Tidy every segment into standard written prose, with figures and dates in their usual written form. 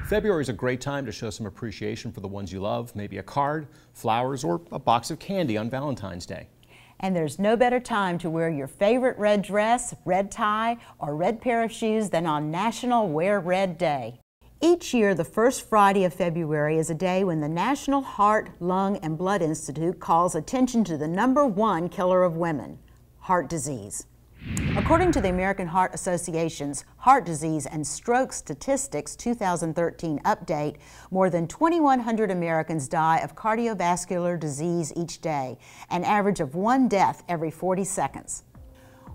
February is a great time to show some appreciation for the ones you love, maybe a card, flowers, or a box of candy on Valentine's Day. And there's no better time to wear your favorite red dress, red tie, or red pair of shoes than on National Wear Red Day. Each year, the first Friday of February is a day when the National Heart, Lung, and Blood Institute calls attention to the #1 killer of women, heart disease. According to the American Heart Association's Heart Disease and Stroke Statistics 2013 update, more than 2,100 Americans die of cardiovascular disease each day, an average of 1 death every 40 seconds.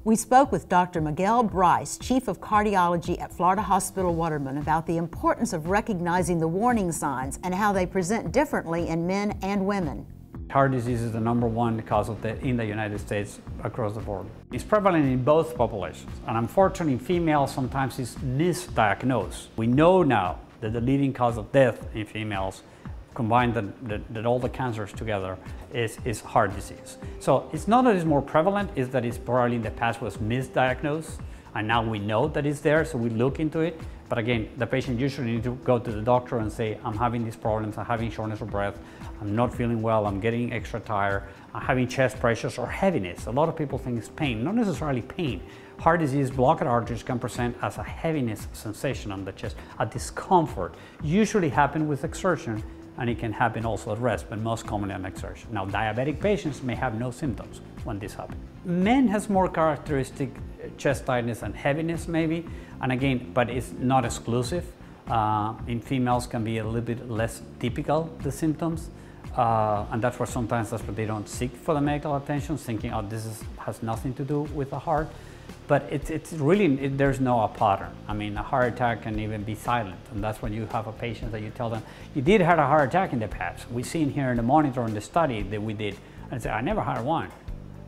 We spoke with Dr. Miguel Bryce, Chief of Cardiology at Florida Hospital Waterman, about the importance of recognizing the warning signs and how they present differently in men and women. Heart disease is the #1 cause of death in the United States across the board. It's prevalent in both populations, and unfortunately, females sometimes is misdiagnosed. We know now that the leading cause of death in females, combined that all the cancers together, is heart disease. So it's not that it's more prevalent, it's that it's probably in the past was misdiagnosed, and now we know that it's there, so we look into it. But again, the patient usually needs to go to the doctor and say, I'm having these problems, I'm having shortness of breath, I'm not feeling well, I'm getting extra tired, I'm having chest pressures or heaviness. A lot of people think it's pain, not necessarily pain. Heart disease, blocked arteries can present as a heaviness sensation on the chest, a discomfort. Usually happen with exertion, and it can happen also at rest, but most commonly on exertion. Now, diabetic patients may have no symptoms when this happens. Men has more characteristic chest tightness and heaviness maybe, and again, but it's not exclusive. In females can be a little bit less typical, the symptoms, and that's where sometimes they don't seek for the medical attention, thinking, oh, this has nothing to do with the heart. But it's really, there's no pattern. I mean, a heart attack can even be silent, and that's when you have a patient that you tell them, you did have a heart attack in the past. We seen here in the monitor in the study that we did, and say, I never had one,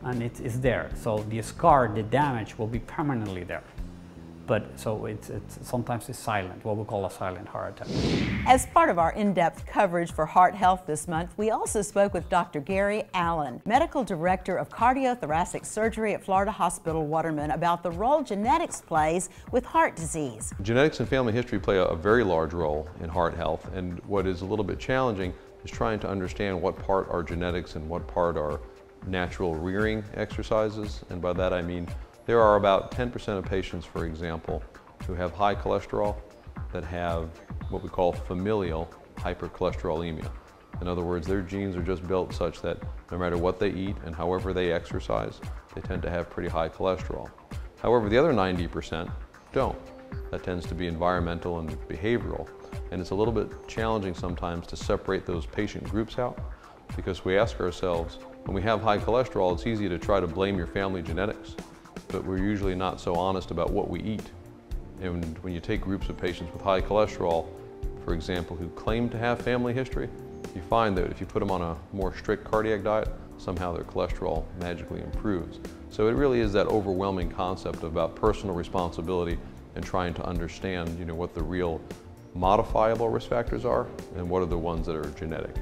and it's there. So the scar, the damage will be permanently there. But so sometimes it's silent, what we call a silent heart attack. As part of our in-depth coverage for heart health this month, we also spoke with Dr. Gary Allen, Medical Director of Cardiothoracic Surgery at Florida Hospital Waterman, about the role genetics plays with heart disease. Genetics and family history play a very large role in heart health, and what is a little bit challenging is trying to understand what part are genetics and what part are natural rearing exercises, and by that I mean there are about 10% of patients, for example, who have high cholesterol that have what we call familial hypercholesterolemia. In other words, their genes are just built such that no matter what they eat and however they exercise, they tend to have pretty high cholesterol. However, the other 90% don't. That tends to be environmental and behavioral. And it's a little bit challenging sometimes to separate those patient groups out, because we ask ourselves, when we have high cholesterol, it's easy to try to blame your family genetics, but we're usually not so honest about what we eat. And when you take groups of patients with high cholesterol, for example, who claim to have family history, you find that if you put them on a more strict cardiac diet, somehow their cholesterol magically improves. So it really is that overwhelming concept about personal responsibility and trying to understand, what the real modifiable risk factors are and what are the ones that are genetic.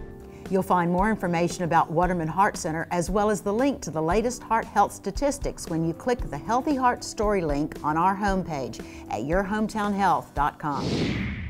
You'll find more information about Waterman Heart Center, as well as the link to the latest heart health statistics, when you click the Healthy Heart Story link on our homepage at yourhometownhealth.com.